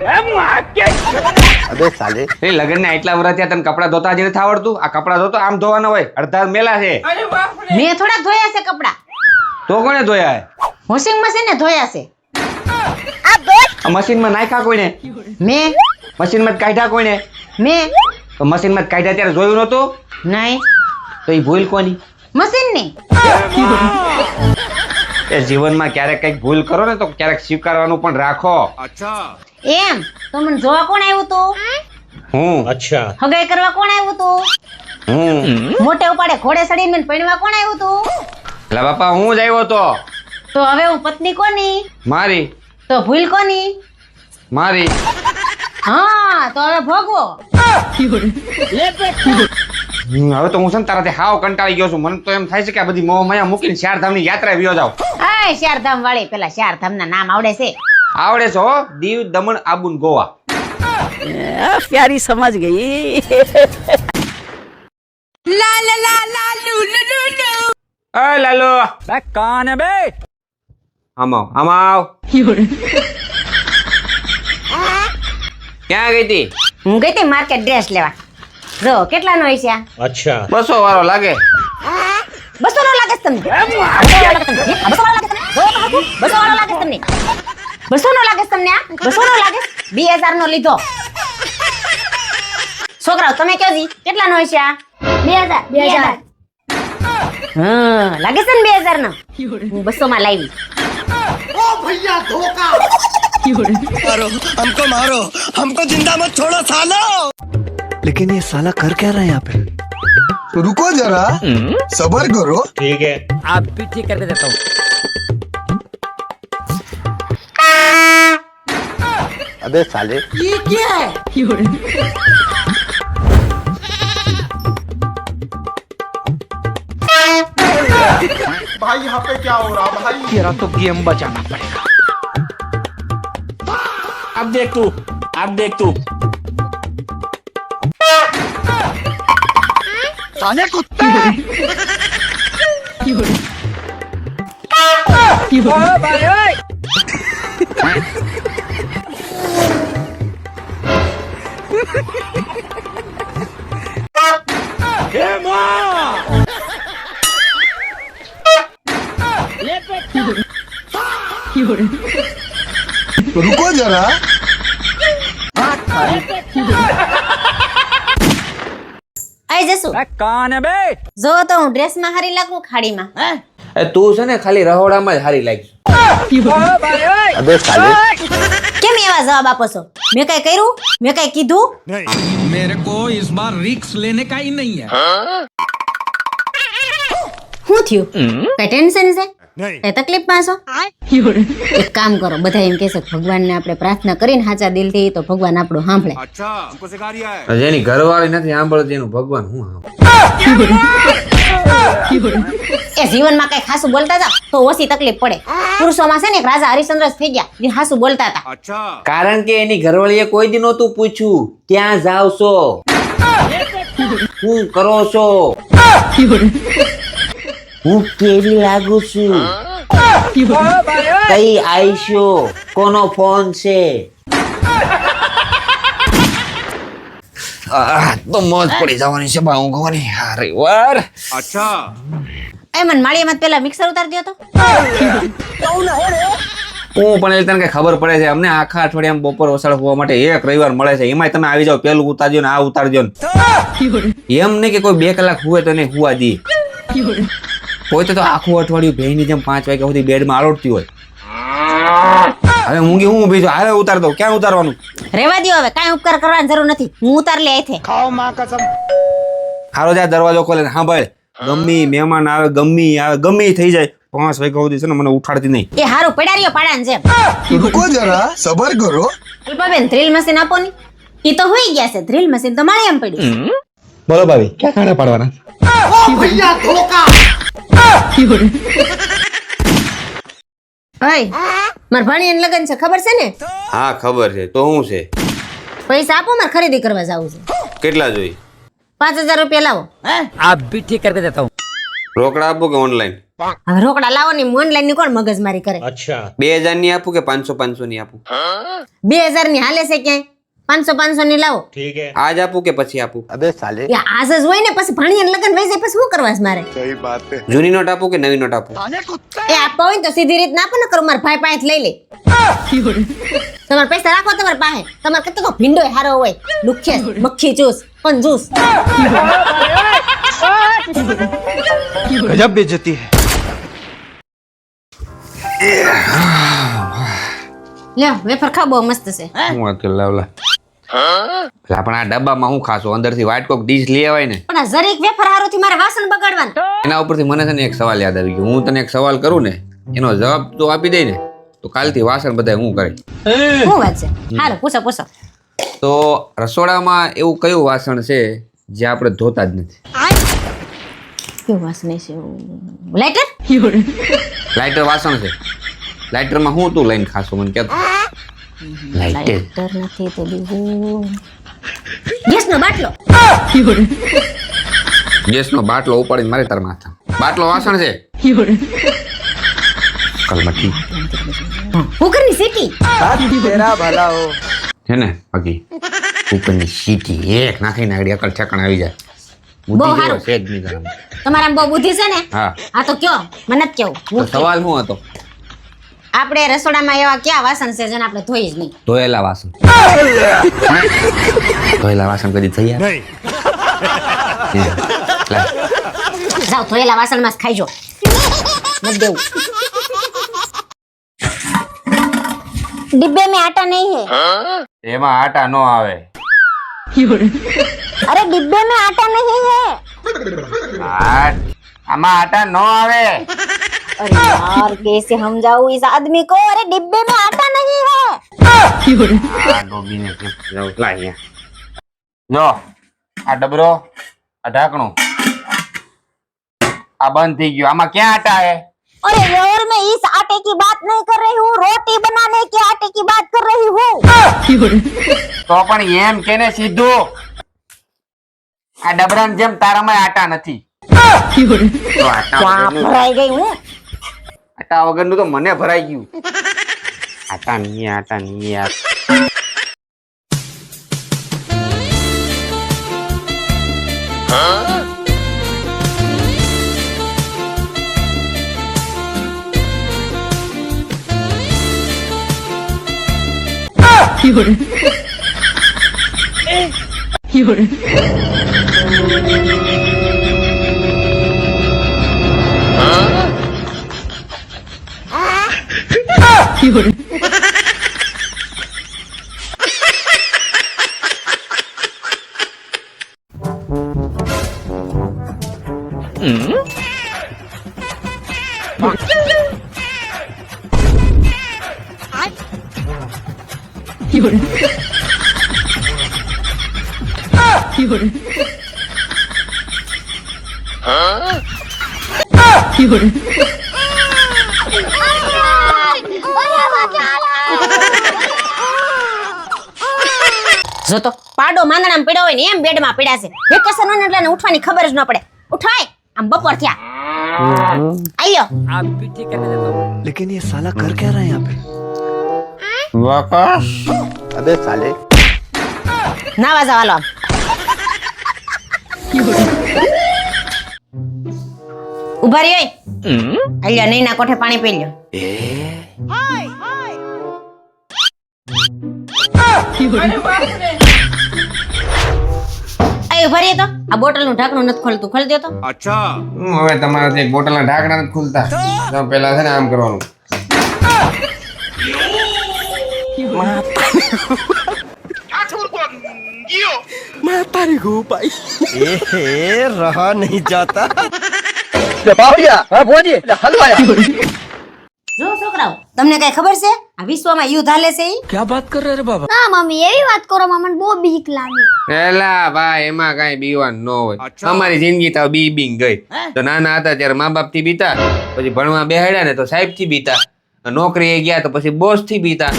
अबे साले એ લગન ના એટલા વર્ષ થયા તને કપડા ધોતા જ નથી આવડતું? આ કપડા ધોતો આમ ધોવાના હોય, અડધા મેલા છે. મેં થોડાક ધોયા છે કપડા. તો કોને ધોયા હે? વોશિંગ મશીન ને ધોયા છે. આ મશીનમાં નાખ્યા કોઈને? મેં મશીનમાં જ કાઢ્યા કોઈને? મેં તો મશીનમાં જ કાઢ્યા ત્યારે જોયું નહોતું? નહીં તો એ ભૂલ કોની? મશીન ની. એ જીવનમાં ક્યારેક કઈક ભૂલ કરો ને તો ક્યારેક સ્વીકારવાનું પણ રાખો. એમ તો મને જોવા કોણ આવ્યું તું? હું હગાઈ કરવા કોણ આવ્યું તું? હું મોટે ઉપાડે ઘોડે ચડીને મને પૈણવા કોણ આવ્યું તું? લા બાપા હું જ આવ્યો તો. તો હવે હું પત્ની કોની? મારી તો ભૂલ કોની? મારી હા તો હવે ભોગવો. હવે તો હું છે ને તારાથી હાવ કંટાળી ગયો છું. મને તો એમ થાય છે કે આ બધી મોહ માયા મૂકીને ચારધામની યાત્રા વિયો જાવ. આય ચારધામ વાળી પેલા ચારધામ ના નામ આવડે છે? આવડે છે હો. દીવ, દમણ, આબુ ને ગોવા. प्यारी समझ गई એ લાલો कौन है बे આમ આવ આમ આવ. ક્યાં ગઈ તી? હું ગઈ તી માર્કેટ ડ્રેસ લેવા. જો કેટલાનો હોય છે આ? 200 વાળો લાગે. 200 નો લાગે છે તમને? 200 વાળો લાગે છે તમને? 200 નો લાગે છે તમને? 200 નો લાગે? 2000 નો લીધો. છોકરાઓ તમે કયો જી કેટલાનો હોય છે આ? 2000. હા લાગે છે ને 2000 નો? હું 200 માં લાવી. हमको मारो हमको जिंदा मत छोड़ो सालो। लेकिन ये साला कर क्या रहा है यहाँ पे? रुको जरा सबर करो। ठीक है आप भी ठीक करके देता हूँ अबे साले ये क्या है? भाई यहाँ पे क्या हो रहा भाई? तेरा तो गेम बचाना पड़ेगा अब देख तू साले कुत्ते रुको जरा આઈ જસુ कौन है बे જો તો હું ડ્રેસ માં હારી લાગુ ખાડીમાં? એ તું છે ને ખાલી રહોડામાં જ હારી લાગી. अबे साले કેમ એવા જવાબ આપો છો? મેં કઈ કર્યું? મેં કઈ કીધું? मेरे को इस बार रिक्स लेने का ही नहीं है। શું થયું? કઈ ટેન્શન છે? કઈ તકલીફ માં છો? એક કામ કરો, બધા એમ કહેશે કે ભગવાનને આપણે પ્રાર્થના કરીને સાચા દિલથી તો ભગવાન આપણું સાંભળે. જેની ઘરવાળી નથી સાંભળતી એનું ભગવાન હું એ જીવનમાં કઈ ખાસું બોલતા હતા તો ઓછી તકલીફ પડે. પુરુષોમાં છે ને એક રાજા હરિશ્ચંદ્ર થઈ ગયા જે ખાસું બોલતા હતા. કારણ કે એની ઘરવાળીએ કોઈ દી નહોતું પૂછ્યું ક્યાં જાવ છો, શું કરો છો, હું કેવી લાગુ છું, કઈ આઈશો, કોનો ફોન છે. તો મોજ પડી જવાની છે બા ઊંઘવાની. અરે વાર એ મન માળીયામાં પેલા મિક્સર ઉતારી દો તો. હું પણ એ તને કઈ ખબર પડે છે? અમને આખા અઠવાડિયામાં બપોર વસાડ હોવા માટે એક રવિવાર મળે છે, એમાંય તમે આવી જાવ પેલું ઉતારજો ને આ ઉતારજો ને. એમ નહીં કે કોઈ 2 કલાક હુવે તો એને હુવા દી. કોઈ તો આખું અઠવાડિયું ભેની જેમ 5 વાગ્યા સુધી બેડમાં આરોટતી હોય. હવે મૂંગી હું ઊભી છું, હારે ઉતાર દઉં. ક્યાં ઉતારવાનું? રેવા દો હવે, કાંઈ ઉપકાર કરવાની જરૂર નથી. હું ઉતાર લે આઈથે. હારો જા દરવાજો ખોલે ને સાંભળ, ગમ્મી મહેમાન આવે, ગમ્મી થઈ જાય 5 વાગ્યા સુધી છે ને મને ઉઠાડતી નહીં. એ હારું પડારીઓ પાડાન જેમ. रुको जरा सबर करो। અલ્પાબેન ડ્રીલ મશીન આપો ની. ઈ તો હોઈ ગયા છે, ડ્રીલ મશીન તો માળે એમ પડ્યું. બોલો ભાભી ક્યાં ખાડા પાડવાના? ઓય માર ભાણીયાને લગન છે ખબર છે ને? હા ખબર છે. તો શું છે? પૈસા આપો, મારે ખરીદી કરવા જાવું છે. કેટલા જોઈ? 5000 રૂપિયા લાવો. आप भी ठीक करके देता हूँ રોકડા આપો કે ઓનલાઈન? હવે રોકડા લાવો ને ઓનલાઈન ની કોણ મગજમારી કરે? 2000 ની આપું કે 500 ની આપું? 2000 ની હાલે છે ક્યાંય? 500 ની લાવો. આજ આપું કે પછી આપું? अबे साले એ આજ જ હોય ને, પછી ભાણિયાને લગન વહી જાય પછી શું કરવા છે મારે? सही बात है જૂની નોટ આપું કે નવી નોટ આપું? એ આપવા હોય ને તો સીધી રીત ના આપો ને, કરો મારા ભાઈ પાસે લઈ લે. તમારે પૈસા રાખો તમારી પાસે. તમારે કેટલો તો ભીંડો હારો હોય, લુખ્યા મક્ખી ચૂસ કંજૂસ. गजब बेइज्जती है લ્યો વેફર ખાવ, બહુ મસ્ત છે. હું વાત કરી લાવલા. પેલા પણ આ ડબ્બામાં હું ખાશો? અંદરથી વ્હાઈટ કોક ડીશ લઈ આવાય ને. પણ આ જરીક વેફર હારોથી મારે વાસણ બગાડવાનું. એના ઉપરથી મને છે ને એક સવાલ યાદ આવી ગયો. હું તને એક સવાલ કરું ને, એનો જવાબ તો આપી દે ને, તો કાલથી વાસણ બધા હું કરે. શું વાત છે? હાલો પૂછો પૂછો. તો રસોડામાં એવું કયું વાસણ છે જે આપણે ધોતા જ નથી? કેવું વાસણ છે? લાઈટર? લાઇટર વાસણ છે. લાઇટરમાં હું તું લઈને ખાશો મને કે? લાઇટર લાઈટર નથી તો બીજું ગેસનો બાટલો. ગેસનો બાટલો ઉપાડીને મારે તાર માથા. બાટલો વાસણ છે? કલમઠી કુકરની સીટી. तेरा भला हो છે ને બાકી કુકરની સીટી એક નાખીને આગળ અકલ ઠેકાણ આવી જાય. બહુ બુદ્ધિ સારું. જેવો છે જ નહીં તારામાં. તમારામાં બહુ બુદ્ધિ છે ને? હા. આ તો કયો મને જ કેવું. તો સવાલ શું હતો? આપણે રસોડામાં એવા કયા વાસણ છે જેને આપણે ધોઈ જ નહીં? ધોયેલા વાસણ. ધોયેલા વાસણ કદી થઈ યાર? જાઓ ધોયેલા વાસણમાં જ ખાઈજો. મત દેવું. डिब्बे में आटा नहीं है. એમાં આટા નો આવે. अरे डिब्बे में आटा नहीं है. આમાં આટા નો આવે. अरे यार कैसे समझाऊं इस आदमी को? अरे डिब्बे में आटा नहीं है. આ ડોબીને જાઉં લા અહીંયા. જો આ ડબરો, આ ઢાંકણું, આ બંધ થઈ ગયું. આમાં ક્યાં આટા હે? अरे यार मैं इस आटे की बात नहीं कर रही हूँ, रोटी बनाने के आटे की बात कर रही हूँ. તો પણ એમ કેને સીધું. આ ડબરાની જેમ તારામાં આટા નથી. તો આટા વગરનું- भराई गई हूँ. આટા વગરનું તો મને ભરાઈ ગયું. આટા નહીં યાર. જો તો પાડો માંદણામાં પડ્યો હોય ને એમ બેડમાં પડ્યા છે. વેકેશન હોય ને એટલે એને ઉઠવાની ખબર જ ન પડે. ઉઠાય આમ બપોર થયા. આયો आप भी ठीक करके देता हूँ. लेकिन ये साला कर क्या रहा है यहाँ पे વાકાશ. अबे साले નાવા જાવ હાલો. ઉભા રહ્યો. આલ્યો નહીં ના કોઠે પાણી પી લ્યો. એ ઉભા રહ્યો તો આ બોટલનું ઢાંકણું નથી ખોલતું. ખોલી દો તો. હવે તમારાથી બોટલના ઢાંકણા નથી ખુલતા. તો પેલા છે ને આમ કરવાનું. रहा नहीं जाता જો છોકરાઓ તમને કઈ ખબર છે આ વિશ્વમાં યુદ્ધ હાલે છે ઈ? क्या बात कर रहे रे बाबा? ના મમ્મી એવી વાત કરો માં મને બહુ બીક લાગે. પેલા ભાઈ એમાં કઈ બીવાનું ન હોય. અમારી જિંદગી તો બીંગ ગઈ. તો નાના હતા ત્યારે મા બાપ થી બીતા, પછી ભણવા બેહાડ્યા ને તો સાહેબ થી બીતા, નોકરીએ ગયા તો પછી બોસ થી બીતા,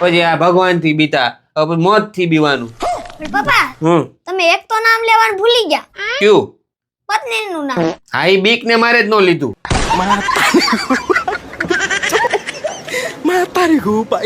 પછી આ ભગવાન થી બીતા, હવે પછી મોત થી બીવાનું. પણ પપ્પા તમે એક તો નામ લેવાનું ભૂલી ગયા. ક્યું? પત્નીનું નામ. હા ઈ બીક ને મારે જ ન લીધું. Mata nih gue, Pak.